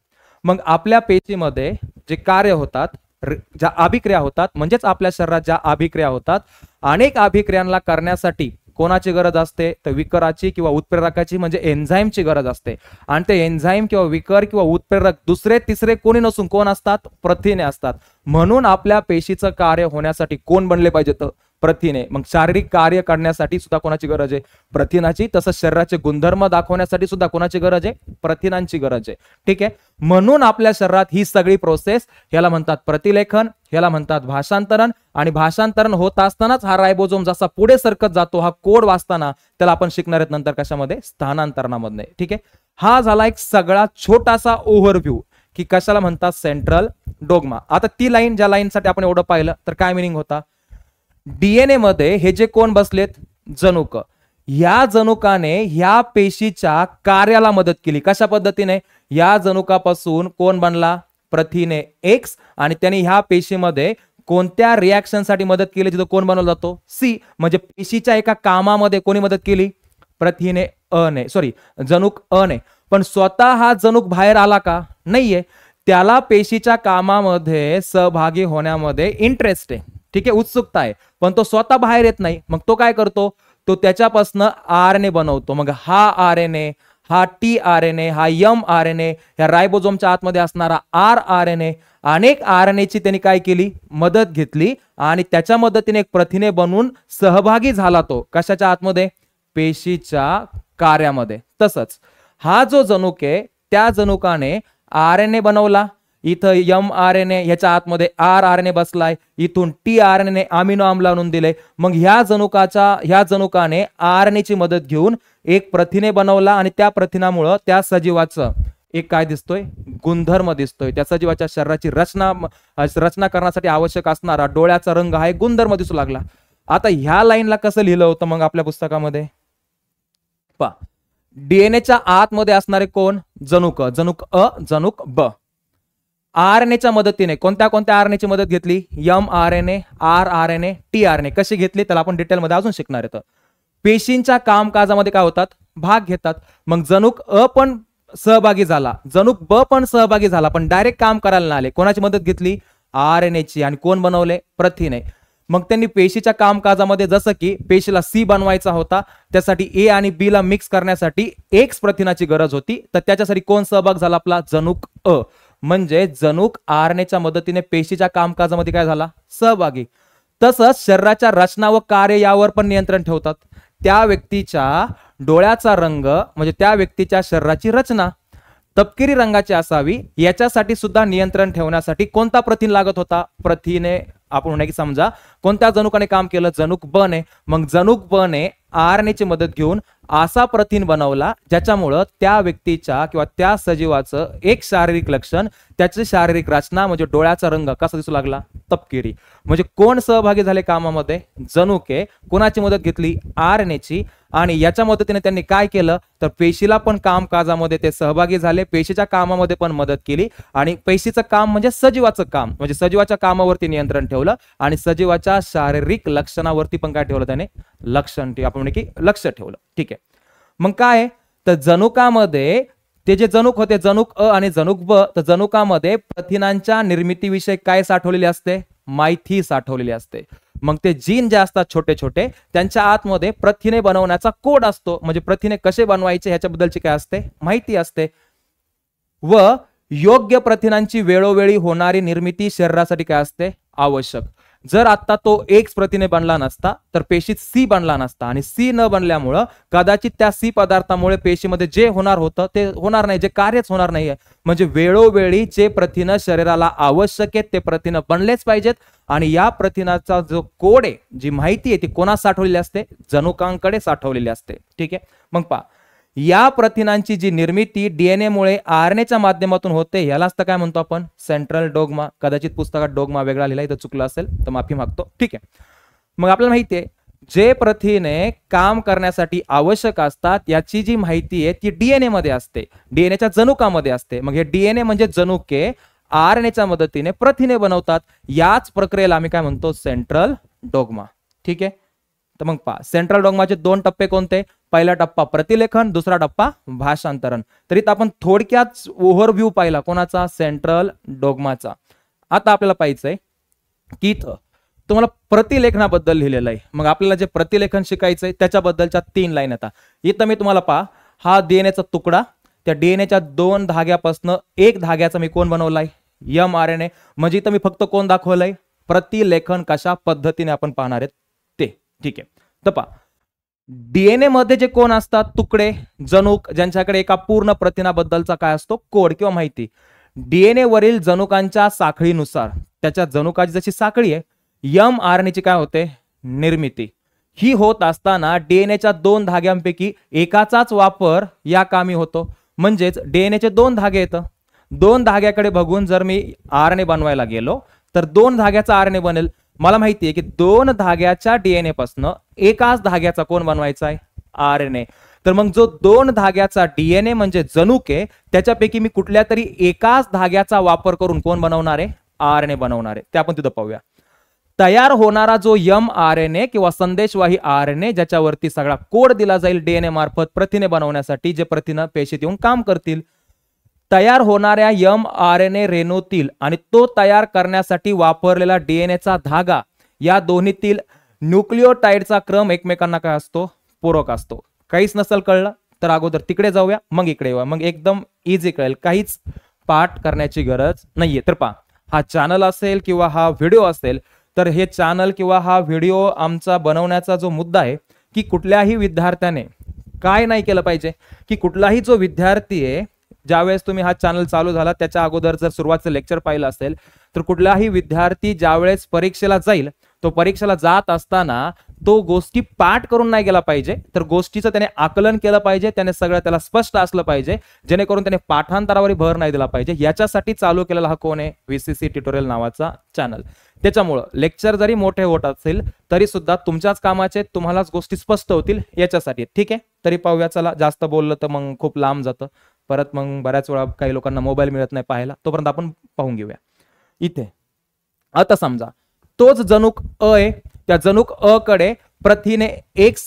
मग आपल्या पेशीमध्ये जे कार्य होतात, ज्या अभिक्रिया होतात, म्हणजेच आपल्या शरीरात ज्या अभिक्रिया होतात, अनेक अभिक्रियांना करण्यासाठी कोणाची गरज असते, तर विकराची किंवा उत्प्रेरकाची म्हणजे एन्झाईमची गरज असते. आणि ते एन्झाईम किंवा विकर किंवा उत्प्रेरक दुसरे तिसरे कोणी नसून कोण असतात, प्रथिने असतात. म्हणून आपल्या पेशीचं कार्य होण्यासाठी कोण बनले पाहिजेत, प्रथिने. मग शारीरिक कार्य करण्यासाठी सुद्धा कोणाची गरज आहे, प्रथिनाची. तसंच शरीराचे गुणधर्म दाखवण्यासाठी सुद्धा कोणाची गरज आहे, प्रथिनांची गरज आहे. ठीक आहे. म्हणून आपल्या शरीरात ही सगळी प्रोसेस, याला म्हणतात प्रतिलेखन, याला म्हणतात भाषांतरण. आणि भाषांतरण होत असतानाच हा रायबोझोम जसा पुढे सरकत जातो, हा कोड वाचताना, त्याला आपण शिकणार आहेत नंतर कशामध्ये, स्थानांतरणामध्ये. ठीक आहे. हा झाला एक सगळा छोटासा ओव्हरव्ह्यू की कशाला म्हणतात सेंट्रल डोग्मा. आता ती लाईन, ज्या लाईनसाठी आपण एवढं पाहिलं, तर काय मिनिंग होता, डीएनए मध्ये हे जे कोण बसलेत, जनुक, या जनुकाने ह्या पेशीच्या कार्याला मदत केली. कशा पद्धतीने, या जनुकापासून कोण बनला, प्रथिने एक्स, आणि त्याने ह्या पेशीमध्ये कोणत्या रिॲक्शन साठी मदत केली, जिथं कोण बनवला जातो, सी. म्हणजे पेशीच्या एका कामामध्ये कोणी मदत केली, प्रथिने अ ने, सॉरी जनुक अ ने. पण स्वतः हा जनुक बाहेर आला का, नाहीये. त्याला पेशीच्या कामामध्ये सहभागी होण्यामध्ये इंटरेस्ट आहे, ठीक आहे, उत्सुकता आहे, पण तो स्वतः बाहेर येत नाही. मग तो काय करतो, तो त्याच्यापासून RNA बनवतो. मग हा RNA, हा tRNA, हा mRNA, या रायबोझोमच्या आतमध्ये असणारा rRNA, अनेक RNAची त्यांनी काय केली, मदत घेतली आणि त्याच्या मदतीने एक प्रथिने बनवून सहभागी झाला. तो कशाच्या आतमध्ये, पेशीच्या कार्यामध्ये. तसंच हा जो जनुक आहे, त्या जनुकाने RNA बनवला, इथं mRNA, ह्याच्या आतमध्ये rRNA बसलाय, इथून tRNA अमिनो आम्ल आणून दिले. मग ह्या जनुकाने RNA ची मदत घेऊन एक प्रथिने बनवला आणि त्या प्रथिनामुळे त्या सजीवाचं एक काय दिसतोय, गुणधर्म दिसतोय. त्या सजीवाच्या शरीराची रचना करण्यासाठी आवश्यक असणारा डोळ्याचा रंग हा एक गुणधर्म दिसू लागला. आता ह्या लाईनला कसं लिहिलं होतं मग आपल्या पुस्तकामध्ये, पहा, डीएनएच्या आतमध्ये असणारे कोण, जनुक, जनुक अ, जनुक ब. RNAच्या मदतीने कोणत्या RNAची मदत घेतली, mRNA, rRNA, tRNA. कशी घेतली त्याला आपण डिटेलमध्ये अजून शिकणार आहेत. पेशींच्या कामकाजामध्ये काय होतात, भाग घेतात. मग जनुक अ पण सहभागी झाला, जनुक ब पण सहभागी झाला, पण डायरेक्ट काम करायला नाही आले. कोणाची मदत घेतली, RNAची आणि कोण बनवले प्रथिने. मग त्यांनी पेशीच्या कामकाजामध्ये जसं की पेशीला C बनवायचा होता त्यासाठी A आणि B ला मिक्स करण्यासाठी X प्रथिनाची गरज होती तर त्याच्यासाठी कोण सहभाग झाला आपला जनुक अ. म्हणजे जनुक RNAच्या मदतीने पेशीच्या कामकाजामध्ये काय झाला सहभागी. तसंच शरीराच्या रचना व कार्य यावर पण नियंत्रण ठेवतात. त्या व्यक्तीच्या डोळ्याचा रंग म्हणजे त्या व्यक्तीच्या शरीराची रचना तपकिरी रंगाची असावी याच्यासाठी सुद्धा नियंत्रण ठेवण्यासाठी कोणता प्रथिन लागत होता प्रथिने. आपण म्हणा की समजा कोणत्या जनुकाने काम केलं जनुक ब ने. मग जनुक ब ने RNAची मदत घेऊन असा प्रथिन बनवला ज्याच्यामुळं त्या व्यक्तीच्या किंवा त्या सजीवाचं एक शारीरिक लक्षण त्याची शारीरिक रचना म्हणजे डोळ्याचा रंग कसा दिसू लागला तपकिरी. म्हणजे कोण सहभागी झाले कामामध्ये जनुके. कोणाची मदत घेतली RNAची आणि याच्या मदतीने त्यांनी काय केलं तर पेशीला पण कामकाजामध्ये ते सहभागी झाले. पेशीच्या कामामध्ये पण मदत केली आणि पेशीचं काम म्हणजे सजीवाचं काम म्हणजे सजीवाच्या कामावरती नियंत्रण ठेवलं आणि सजीवाच्या शारीरिक लक्षणावरती पण काय ठेवलं त्याने लक्षण आपण म्हणजे की लक्ष ठेवलं. ठीक आहे. मग काय तर जनुकामध्ये ते जे जनुक होते जनुक अ आणि जनुक ब तर जनुकामध्ये प्रथिनांच्या निर्मितीविषयी काय साठवलेले असते माहिती साठवलेली असते. मग ते जीन जे असतात छोटे छोटे त्यांच्या आतमध्ये प्रथिने बनवण्याचा कोड असतो म्हणजे प्रथिने कसे बनवायचे ह्याच्याबद्दलची काय असते माहिती असते. व योग्य प्रथिनांची वेळोवेळी होणारी निर्मिती शरीरासाठी काय असते आवश्यक. जर आता तो X प्रथिने बनला नसता तर पेशीत C बनला नसता आणि C न बनल्यामुळं कदाचित त्या C पदार्थामुळे पेशीमध्ये जे होणार होतं ते होणार नाही जे कार्यच होणार नाहीये. म्हणजे वेळोवेळी जे प्रथिन शरीराला आवश्यक आहेत ते प्रथिन बनलेच पाहिजेत आणि या प्रथिनाचा जो कोड आहे जी माहिती आहे ती कोणा साठवलेली असते जनुकांकडे साठवलेली असते. ठीक आहे. मग पहा या प्रथिनांची जी निर्मिती DNA मुळे RNAच्या माध्यमातून होते यालाच तर काय म्हणतो आपण सेंट्रल डोग्मा. कदाचित पुस्तकात डोग्मा वेगळा लिहिला इथं चुकलं असेल तर माफी मागतो. ठीक आहे. मग आपल्याला माहिती आहे जे प्रथिने काम करण्यासाठी आवश्यक असतात याची जी माहिती आहे ती DNA मध्ये असते DNAच्या जनुकामध्ये असते. मग हे DNA म्हणजे जनुके RNAच्या मदतीने प्रथिने बनवतात. याच प्रक्रियेला आम्ही काय म्हणतो सेंट्रल डोग्मा. ठीक आहे. तर मग पहा सेंट्रल डोग्माचे दोन टप्पे कोणते पहिला टप्पा प्रतिलेखन दुसरा टप्पा भाषांतरण. तरी आपण थोडक्यात ओव्हरव्ह्यू पाहिला कोणाचा सेंट्रल डोग्माचा. आता आपल्याला पाहिजे की तुम्हाला प्रतिलेखनाबद्दल लिहिलेलं आहे. मग आपल्याला जे प्रतिलेखन शिकायचंय त्याच्याबद्दलच्या 3 लाईन आता इथं मी तुम्हाला पहा हा DNAचा तुकडा त्या DNAच्या 2 धाग्यापासून एक धाग्याचा मी कोण बनवलाय mRNA. म्हणजे इथं मी फक्त कोण दाखवलंय प्रतिलेखन कशा पद्धतीने आपण पाहणार आहेत ते. ठीक आहे. तर पहा DNA मध्ये जे कोण असतात तुकडे जनुक ज्यांच्याकडे एका पूर्ण प्रथिनाबद्दलचा काय असतो कोड किंवा माहिती. DNA वरील जनुकांच्या साखळीनुसार त्याच्या जनुकाची जशी साखळी आहे mRNAची काय होते निर्मिती. ही होत असताना DNAच्या 2 धाग्यांपैकी एकाचाच वापर या कामी होतो. म्हणजेच DNAचे 2 धागे येतं 2 धाग्याकडे बघून जर मी RNA बनवायला गेलो तर 2 धाग्याचा RNA बनेल. मला माहिती आहे की 2 धाग्याच्या DNA पासून एकाच धाग्याचा कोण बनवायचा आहे RNA. तर मग जो 2 धाग्याचा DNA म्हणजे जनुक आहे त्याच्यापैकी मी कुठल्या तरी एकाच धाग्याचा वापर करून कोण बनवणार आहे RNA बनवणार आहे. ते आपण तिथं पाहूया. तयार होणारा जो mRNA किंवा संदेशवाही RNA ज्याच्यावरती सगळा कोड दिला जाईल DNA मार्फत प्रथिने बनवण्यासाठी जे प्रथिन पेशीत येऊन काम करतील. तयार होणाऱ्या mRNA रेणूतील आणि तो तयार करण्यासाठी वापरलेला DNAचा धागा या दोन्हीतील न्यूक्लिओटाइडचा क्रम एकमेकांना काय असतो पूरक असतो. काहीच नसेल कळलं तर अगोदर तिकडे जाऊया मग इकडे येऊया मग एकदम इझी कळेल काहीच पाठ करण्याची गरज नाहीये. तर पहा हा चॅनल असेल किंवा हा व्हिडिओ असेल तर हे चॅनल किंवा हा व्हिडिओ आमचा बनवण्याचा जो मुद्दा आहे की कुठल्याही विद्यार्थ्याने काय नाही केलं पाहिजे की कुठलाही जो विद्यार्थी आहे ज्यावेळेस तुम्ही हा चॅनल चालू झाला त्याच्या अगोदर जर सुरुवातीचं लेक्चर पाहिलं असेल तर कुठलाही विद्यार्थी ज्यावेळेस परीक्षेला जाईल तो परीक्षेला जात असताना तो गोष्टी पाठ करून नाही गेला पाहिजे तर गोष्टीचं त्याने आकलन केलं पाहिजे. त्याने सगळं त्याला स्पष्ट असलं पाहिजे जेणेकरून त्याने पाठांतरावर भर नाही दिला पाहिजे. याच्यासाठी चालू केलेला हा कोण आहे VCC ट्युटोरियल नावाचा चॅनल. त्याच्यामुळं लेक्चर जरी मोठे होत असेल तरी सुद्धा तुमच्याच कामाचे तुम्हालाच गोष्टी स्पष्ट होतील याच्यासाठी. ठीक आहे. तरी पाहूया चला जास्त बोललं तर मग खूप लांब जातं परत मग बऱ्याच वेळा काही लोकांना मोबाईल मिळत नाही पाहायला तोपर्यंत आपण पाहून घेऊया. इथे आता समजा तोच जनुक अ आहे त्या जनुक अ कडे प्रथिने X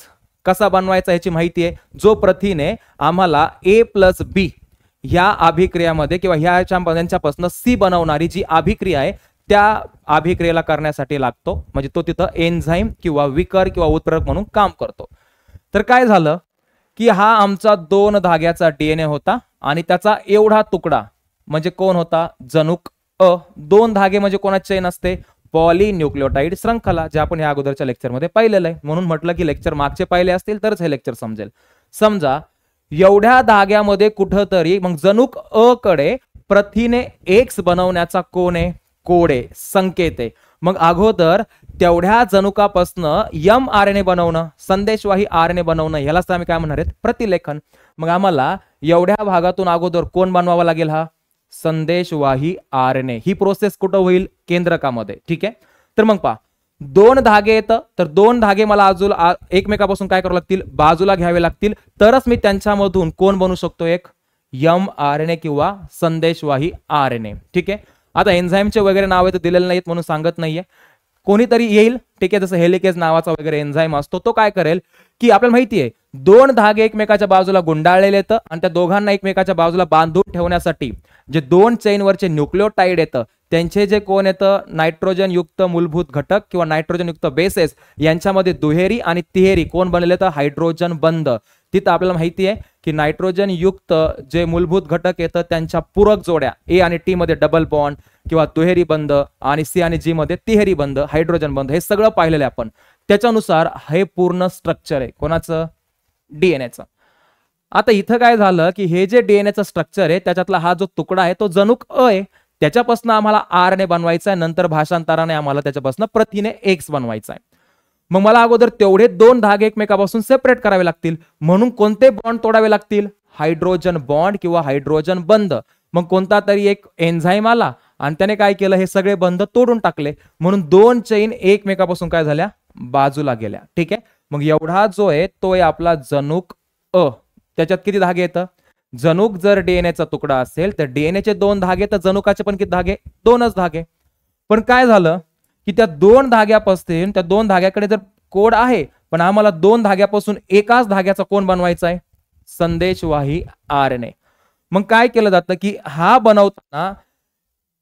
कसा बनवायचा याची माहिती आहे. जो प्रथिने आम्हाला A+B ह्या अभिक्रियामध्ये किंवा ह्याच्यापासून C बनवणारी जी अभिक्रिया आहे त्या अभिक्रियेला करण्यासाठी लागतो, म्हणजे तो तिथं एन्झाईम किंवा विकर किंवा उत्प्रेरक म्हणून काम करतो. तर काय झालं की हा आमचा 2 धाग्याचा डीएनए होता आणि त्याचा एवढा तुकडा म्हणजे कोण होता, जनुक अ. 2 धागे म्हणजे कोणाची चेन असते, पॉलीन्यूक्लियोटाइड श्रृंखला, जे आपण या अगोदरच्या लेक्चरमध्ये पाहिलेलं आहे. म्हणून म्हटलं की लेक्चर मागचे पाहिले असतील तरच हे लेक्चर समजेल. समजा एवढ्या धाग्यामध्ये कुठंतरी मग जनुक अ कडे प्रथिने एक्स बनवण्याचा कोण आहे, कोड आहे, संकेत आहे. मग अगोदर तेवढ्या जनुकापासनं एम आर एन ए बनवणं, संदेशवाही आर एन ए बनवणं, ह्यालाच आम्ही काय म्हणणार आहेत, प्रतिलेखन. मग आम्हाला एवढ्या भागातून अगोदर कोण बनवावा लागेल, हा संदेशवाही आर एन ए. ही प्रोसेस कुठं होईल, केंद्रकामध्ये. ठीक आहे. तर मग पहा 2 धागे येतं, तर 2 धागे मला एकमेकापासून काय करावं लागतील, बाजूला घ्यावे लागतील, तरच मी त्यांच्यामधून कोण बनवू शकतो, एक एम आर एन ए किंवा संदेशवाही आर एन ए. ठीक आहे. आता एन्झाईमचे वगैरे नाव तर दिलेले नाहीत म्हणून सांगत नाहीये, कोणीतरी येईल. ठीक आहे. जसं हेलिकेज नावाचा वगैरे एन्झाईम असतो, तो काय करेल की आपल्याला माहिती आहे 2 धागे एकमेकाच्या बाजूला गुंडाळलेले येतं आणि त्या दोघांना एकमेकाच्या बाजूला बांधून ठेवण्यासाठी जे 2 चेनवरचे न्यूक्लियोटाइड येतं त्यांचे जे कोण येतं, नायट्रोजन युक्त मूलभूत घटक किंवा नायट्रोजन युक्त बेसेस यांच्यामध्ये दुहेरी आणि तिहेरी कोण बनलेले तर हायड्रोजन बंध. तिथं आपल्याला माहिती आहे की नायट्रोजन युक्त जे मूलभूत घटक येतं त्यांच्या पूरक जोड्या ए आणि टी मध्ये डबल बॉन्ड किंवा दुहेरी बंध आणि सी आणि जी मध्ये तिहेरी बंध, हायड्रोजन बंध, हे सगळं पाहिलेलं आहे आपण. त्याच्यानुसार हे पूर्ण स्ट्रक्चर आहे कोणाचं, डीएनएचं. आता इथं काय झालं की हे जे डीएनएचं स्ट्रक्चर आहे त्याच्यातला हा जो तुकडा आहे तो जनुक अ आहे, त्याच्यापासून आम्हाला आर एन ए बनवायचा आहे, नंतर भाषांतराने आम्हाला त्याच्यापासून प्रथिने एक्स बनवायचा आहे. मग मला अगोदर तेवढे 2 धागे एकमेकापासून सेपरेट करावे लागतील, म्हणून कोणते बॉन्ड तोडावे लागतील, हायड्रोजन बॉन्ड किंवा हायड्रोजन बंध. मग कोणता तरी एक एन्झाईम आला आणि त्याने काय केलं, हे सगळे बंध तोडून टाकले, म्हणून 2 चेन एकमेकापासून काय झाल्या, बाजूला गेल्या. ठीक आहे. मग एवढा जो आहे तो आहे आपला जनुक अ. त्याच्यात किती धागे येतं, जनुक जर डीएनएचा तुकडा असेल तर डीएनएचे 2 धागे, तर जनुकाचे पण किती धागे, 2च धागे. पण काय झालं की त्या 2 धाग्यापासून, त्या 2 धाग्याकडे जर कोड आहे पण आम्हाला 2 धाग्यापासून एकाच धाग्याचा कोण बनवायचा आहे, संदेशवाही आर एन ए. मग काय केलं जातं की हा बनवताना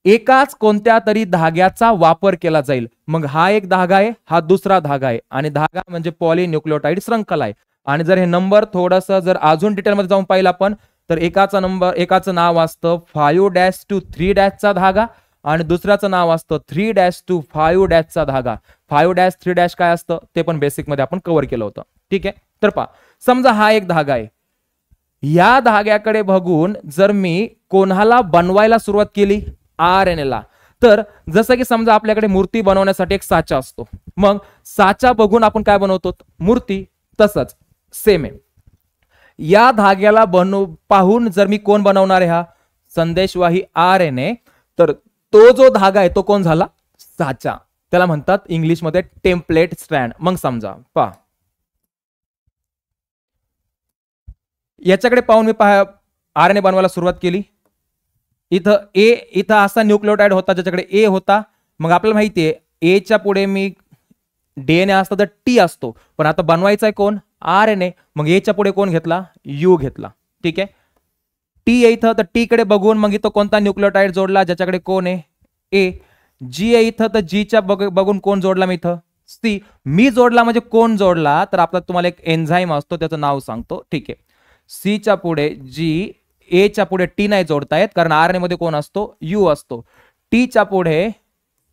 एकाच कोणत्या तरी धाग्याचा वापर केला जाईल. मग हा एक धागा आहे, हा दुसरा धागा आहे आणि धागा म्हणजे पॉलीन्यूक्लियोटाइड श्रृंखला आहे. आणि जर हे नंबर थोडंसं जर अजून डिटेलमध्ये जाऊन पाहिलं आपण तर एकाचं नाव असतं 5' to 3' चा धागा आणि दुसऱ्याचं नाव असतं 3' to 5' चा धागा. 5' 3' काय असतं ते पण बेसिक मध्ये आपण कव्हर केलं होतं. ठीक आहे. तर पहा, समजा हा एक धागा आहे, या धाग्याकडे बघून जर मी कोणाला बनवायला सुरुवात केली, आर एन ए ला, तर जसं की समजा आपल्याकडे मूर्ती बनवण्यासाठी एक साचा असतो, मग साचा बघून आपण काय बनवतो, मूर्ती. तसंच सेम आहे, या धाग्याला पाहून जर मी कोण बनवणार आहे, हा संदेशवाही आर एन ए, तर तो जो धागा आहे तो कोण झाला, साचा. त्याला म्हणतात इंग्लिशमध्ये टेम्पलेट स्ट्रँड. मग समजा पहा, याच्याकडे पाहून मी आर एन ए बनवायला सुरुवात केली. इथं असा न्यूक्लियोटाइड होता ज्याच्याकडे ए होता. मग आपल्याला माहितीये ए च्या पुढे मी डीएनए असतं तर टी असतो, पण आता बनवायचा आहे कोण, आर एन ए. मग ए च्या पुढे कोण घेतला, यू घेतला. ठीक आहे. टी इथं, तर टी कडे बघून मग इथं कोणता न्यूक्लियोटाइड जोडला ज्याच्याकडे कोण आहे, ए. जी आहे इथं, तर जी च्या बघून कोण जोडला मी इथं, सी. मी जोडला म्हणजे कोण जोडला, तर आपला तुम्हाला एक एन्झाईम असतो त्याचं नाव सांगतो. ठीक आहे. सी च्या पुढे जी, ए च्या पुढे टी नाही जोडता येत कारण आर एन ए मध्ये कोण असतो, यू असतो. टी च्या पुढे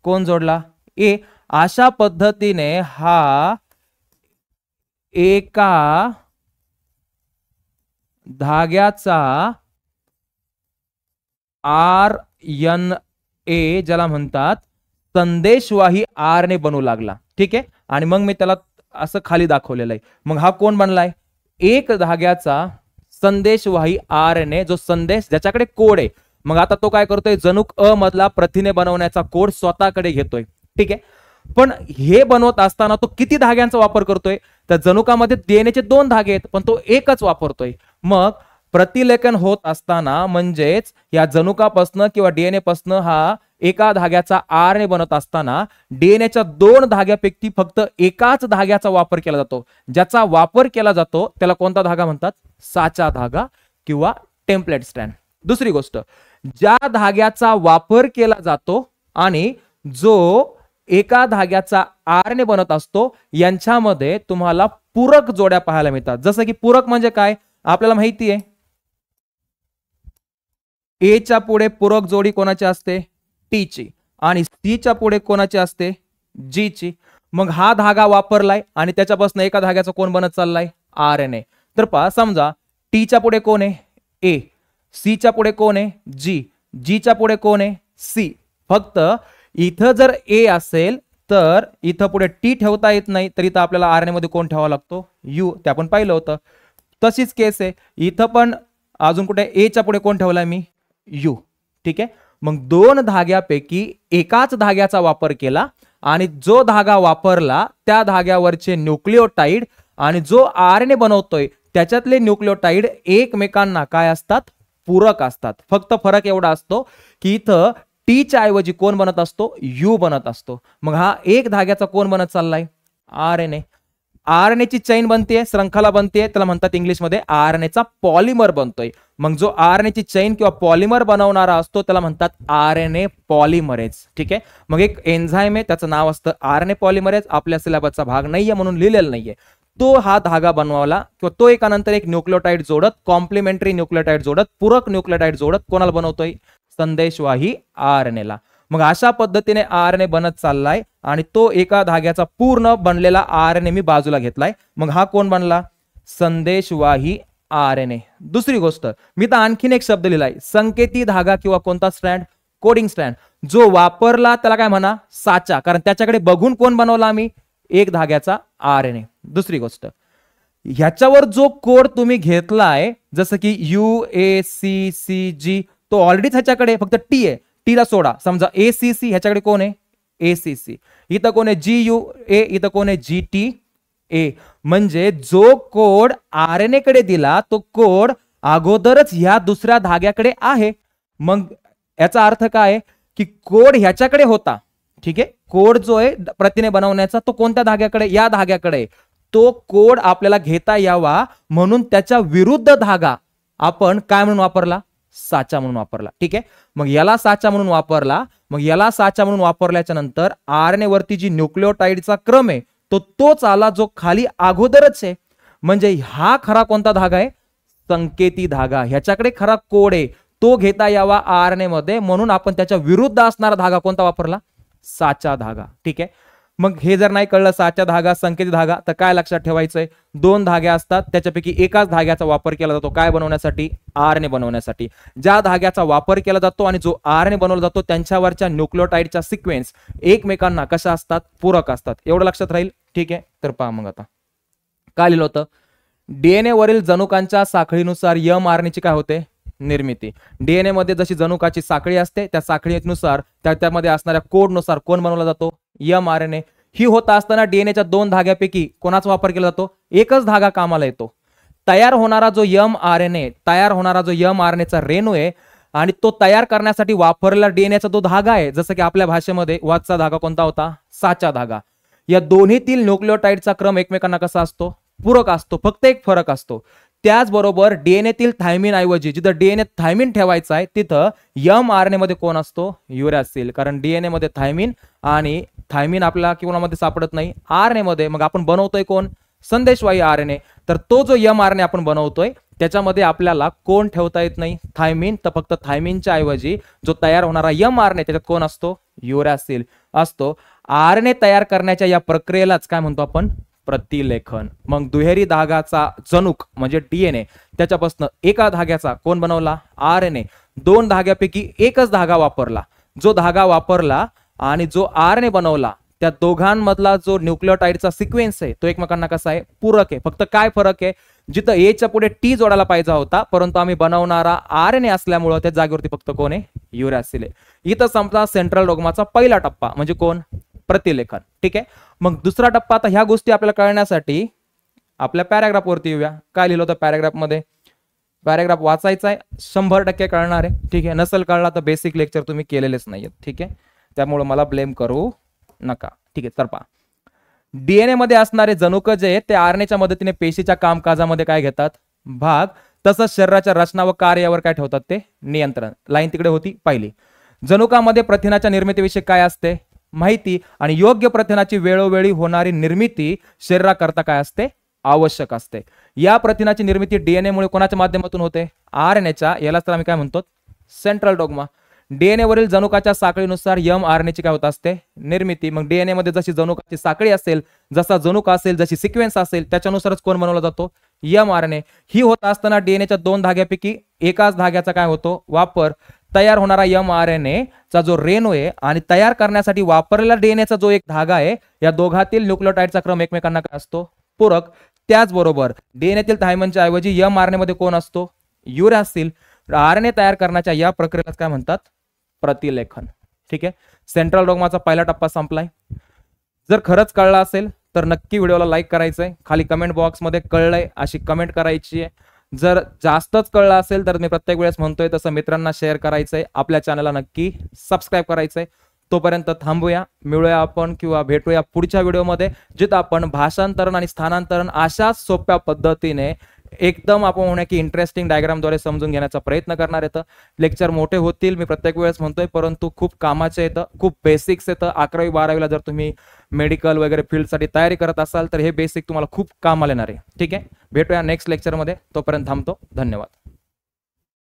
कोण जोडला, ए. अशा पद्धतीने हा एका धाग्याचा आर एन ए ज्याला म्हणतात संदेशवाही आर एन ए बनवू लागला. ठीक आहे. आणि मग मी त्याला असं खाली दाखवलेलं आहे. मग हा कोण बनलाय, एक धाग्याचा संदेशवाही आर एन ए, जो संदेश ज्याच्याकडे कोड आहे. मग आता तो काय करतोय, जनुक अ मधला प्रथिने बनवण्याचा कोड स्वतःकडे घेतोय. ठीक आहे. पण हे बनवत असताना तो किती धाग्यांचा वापर करतोय, तर जनुकामध्ये डीएनएचे 2 धागे आहेत पण तो एकच वापरतोय. मग प्रतिलेखन होत असताना म्हणजेच या जनुकापासनं किंवा डीएनए पासनं हा एका धाग्याचा आर एन ए बनत असताना डीएनएच्या 2 धाग्यापैकी फक्त एकाच धाग्याचा वापर केला जातो. ज्याचा वापर केला जातो त्याला कोणता धागा म्हणतात, साचा धागा किंवा टेम्पलेट स्ट्रँड. दुसरी गोष्ट, ज्या धाग्याचा वापर केला जातो आणि जो एका धाग्याचा RNA बनत असतो यांच्यामध्ये तुम्हाला पूरक जोड्या पाहायला मिळतात. जसं की पूरक म्हणजे काय आपल्याला माहिती आहे, A च्या पुढे पूरक जोडी कोणाची असते? T ची, आणि C च्या पुढे कोणाची असते? G ची. मग हा धागा वापरलाय आणि त्याच्यापासून एका धाग्याचा कोण बनत चाललाय? RNA. तर पहा, समजा T च्या पुढे कोण आहे? A. C च्या पुढे कोण आहे? G. G च्या पुढे कोण आहे? C. फक्त इथं जर A असेल तर इथं पुढे T ठेवता येत नाही, तर इथं आपल्याला RNA मध्ये कोण ठेवावा लागतो? U. ते आपण पाहिलं होतं. तशीच केस आहे इथं पण. अजून कुठे A च्या पुढे कोण ठेवलाय मी? U. ठीक आहे. मग दोन धाग्यापैकी एकाच धाग्याचा वापर केला आणि जो धागा वापरला त्या धाग्यावरचे न्यूक्लिओटाइड आणि जो RNA बनवतोय त्याच्यातले न्यूक्लिओटाइड एकमेकांना काय असतात? पूरक असतात. फक्त फरक एवढा असतो की इथं T च्या ऐवजी कोण बनत असतो? U बनत असतो. मग हा एक धाग्याचा कोण बनत चाललाय? RNA. RNA ची चैन बनतेय, श्रंखला बनतेय, त्याला म्हणतात इंग्लिशमध्ये RNA चा पॉलिमर बनतोय. मग जो RNA ची चैन किंवा पॉलिमर बनवणारा असतो त्याला म्हणतात RNA पॉलिमरेज. ठीक आहे. मग एक एन्झाइम आहे, त्याचं नाव असतं RNA पॉलिमरेज. आपल्या सिलेबसचा भाग नाहीये म्हणून लिहिलेला नाहीये. तो हा धागा बनवायला किंवा तो एकानंतर एक न्यूक्लिओटाइड जोडत, कॉम्प्लिमेंटरी न्यूक्लिओटाइड जोडत, पूरक न्यूक्लिओटाइड जोडत कोणाला बनवतोय? संदेशवाही RNA ला. मग अशा पद्धतीने RNA बनत चाललाय आणि तो एका धाग्याचा पूर्ण बनलेला RNA मी बाजूला घेतलाय. मग हा कोण बनला? संदेशवाही RNA. दुसरी गोष्ट, मी तर आणखीन एक शब्द लिहिलाय, संकेती धागा किंवा कोणता स्ट्रँड? Coding strand. जो वापरला त्याला काय म्हणा? साचा. कारण त्याच्याकडे बघून कोण बनवला आम्ही? एक धाग्याचा RNA. दुसरी गोष्ट, ह्याच्यावर जो कोड तुम्ही घेतलाय जसं की UACCG, तो ऑलरेडी ह्याच्याकडे फक्त T आहे. T ला सोडा. समजा ACC, ह्याच्याकडे कोण आहे? ACC. इथं कोण आहे? GUA. इथं कोण आहे? GTA. म्हणजे जो कोड RNA कडे दिला तो कोड अगोदरच ह्या दुसऱ्या धाग्याकडे आहे. मग याचा अर्थ काय की कोड ह्याच्याकडे होता. ठीक आहे. कोड जो आहे प्रथिने बनवण्याचा तो कोणत्या धाग्याकडे? या धाग्याकडे. तो कोड आपल्याला घेता यावा म्हणून त्याच्या विरुद्ध धागा आपण काय म्हणून वापरला? साचा म्हणून वापरला. ठीक आहे. मग याला साचा म्हणून वापरला. मग याला साचा म्हणून वापरल्याच्या नंतर RNA वरती जी न्यूक्लिओटाइडचा क्रम आहे तो तोच आला जो खाली अगोदरच आहे. म्हणजे हा खरा कोणता धागा आहे? संकेती धागा. ह्याच्याकडे खरा कोड आहे, तो घेता यावा RNA मध्ये म्हणून आपण त्याच्या विरुद्ध असणारा धागा कोणता वापरला? साचा धागा. ठीक आहे. मग हे जर नाही कळलं साचा धागा, संकेती धागा, तर काय लक्षात ठेवायचंय? दोन धागे असतात, त्याच्यापैकी एकाच धाग्याचा वापर केला जातो काय बनवण्यासाठी? RNA बनवण्यासाठी. ज्या धाग्याचा वापर केला जातो आणि जो RNA बनवला जातो त्यांच्यावरच्या न्यूक्लिओटाइडच्या सिक्वेन्स एकमेकांना कशा असतात? पूरक असतात. एवढं लक्षात राहील. ठीक आहे. तर पहा मग आता काय लिहिलं होतं? DNA वरील जनुकांच्या साखळीनुसार mRNA ची काय होते? निर्मिती. DNA मध्ये जशी जनुकाची साखळी असते त्या साखळीनुसार त्यामध्ये असणाऱ्या कोडनुसार कोण बनवला जातो? mRNA. ही होत असताना DNAच्या दोन धाग्यापैकी कोणाचा वापर केला जातो? एकच धागा कामाला येतो. तयार होणारा जो mRNA चा रेणू आहे आणि तो तयार करण्यासाठी वापरलेला DNAचा जो धागा आहे, जसं की आपल्या भाषेमध्ये वाचा धागा कोणता होता? साचा धागा. या दोन्हीतील न्यूक्लिओटाइडचा क्रम एकमेकांना कसा असतो? पूरक असतो. फक्त एक फरक असतो. त्याचबरोबर DNA तील थायमिन ऐवजी जिथं DNA थायमिन ठेवायचा आहे तिथं mRNA मध्ये कोण असतो? युरॅसिल. कारण DNA मध्ये थायमिन आणि थायमिन आपल्याला कोणामध्ये सापडत नाही? RNA मध्ये. मग आपण बनवतोय कोण? संदेशवाही RNA. तर तो जो mRNA आपण बनवतोय त्याच्यामध्ये आपल्याला कोण ठेवता येत नाही? थायमिन. तर फक्त थायमिनच्या ऐवजी जो तयार होणारा mRNA त्याच्यात कोण असतो? युरॅसिल असतो. RNA तयार करण्याच्या या प्रक्रियेलाच काय म्हणतो आपण? प्रतिलेखन. मग दुहेरी धागाचा जनुक म्हणजे DNA, त्याच्यापासून एका धाग्याचा कोण बनवला? RNA. दोन धाग्यापैकी एकच धागा वापरला. जो धागा वापरला आणि जो RNA बनवला त्या दोघांमधला जो न्यूक्लिओटाइडचा सिक्वेन्स आहे तो एकमेकांना कसा आहे? पूरक आहे. फक्त काय फरक आहे? जिथं A च्या पुढे T जोडायला पाहिजे होता परंतु आम्ही बनवणारा RNA असल्यामुळे त्या जागेवरती फक्त कोण आहे? युरॅसिल आहे. इथं समजा सेंट्रल डोग्माचा पहिला टप्पा म्हणजे कोण? प्रतिलेखन. ठीक आहे. मग दुसरा टप्पा, आता ह्या गोष्टी आपल्याला कळण्यासाठी आपल्या पॅराग्राफ वरती येऊया. काय लिहिलं होतं पॅराग्राफ मध्ये? पॅराग्राफ वाचायचा आहे, 100% कळणार आहे. ठीक आहे. नसेल कळला तर बेसिक लेक्चर तुम्ही केलेलेच नाहीयेत. ठीक आहे. त्यामुळे मला ब्लेम करू नका. ठीक आहे. तर पहा, DNA मध्ये असणारे जनुक जे आहेत ते RNAच्या मदतीने पेशीच्या कामकाजामध्ये काय घेतात? भाग. तसंच शरीराच्या रचना व कार्यावर काय ठेवतात? ते नियंत्रण. लाईन तिकडे होती पाहिली. जनुकामध्ये प्रथिनाच्या निर्मितीविषयी काय असते? माहिती आणि योग्य प्रथिनाची वेळोवेळी होणारी निर्मिती शरीराकरता काय असते, आवश्यक असते. या प्रथिनाची निर्मिती डीएनए मुळे कोणाच्या माध्यमातून होते, आरएनएच्या. यालाच तर आम्ही काय म्हणतो, सेंट्रल डॉग्मा. डीएनए वरील जनुकाच्या साखळीनुसार mRNA काय होत असते, निर्मिती. मग डीएनए मध्ये जशी जनुकाची साखळी असेल, जसा जनुका असेल, जशी सिक्वेन्स असेल, त्याच्यानुसारच कोण बनवला जातो, mRNA. ही होत असताना डीएनएच्या 2 धाग्यापैकी एकाच धाग्याचा काय होतो, वापर. तयार होणारा mRNA चा जो रेणू आहे आणि तयार करण्यासाठी वापरलेला डीएनएचा जो एक धागा आहे, या दोघातील न्यूक्लियोटाइडचा क्रम एकमेकांना काय असतो, पूरक. त्याचबरोबर डीएनएतील थायमनच्या ऐवजी mRNA मध्ये कोण असतो, युरॅसिल. आरएनए तयार करण्याच्या या प्रक्रियेला काय म्हणतात, प्रतिलेखन. ठीक आहे. सेंट्रल डॉग्माचा पहिला टप्पा संपलाय. जर खरंच कळलं असेल तर नक्की व्हिडिओला लाईक करायचंय, खाली कमेंट बॉक्स मध्ये कळलंय अशी कमेंट करायची आहे. जर जास्तच कळलं असेल तर मी प्रत्येक वेळेस म्हणतोय तसं मित्रांना शेअर करायचंय, आपल्या चॅनलला नक्की सबस्क्राईब करायचंय. तोपर्यंत थांबूया, मिळूया आपण किंवा भेटूया पुढच्या व्हिडिओमध्ये, जिथं आपण भाषांतरण आणि स्थानांतरण अशा सोप्या पद्धतीने एकदम आपण होण्या की इंटरेस्टिंग डायग्रामद्वारे समजून घेण्याचा प्रयत्न करणार येतं. लेक्चर मोठे होतील मी प्रत्येक वेळेस म्हणतोय, परंतु खूप कामाचे येतं, खूप बेसिक्स येतं. 11वी 12वीला जर तुम्ही मेडिकल वगैरे फील्डसाठी तयारी करत असाल तर हे बेसिक तुम्हाला खूप कामाला येणार आहे. ठीक आहे. भेटूया नेक्स्ट लेक्चरमध्ये. तोपर्यंत थांबतो. धन्यवाद.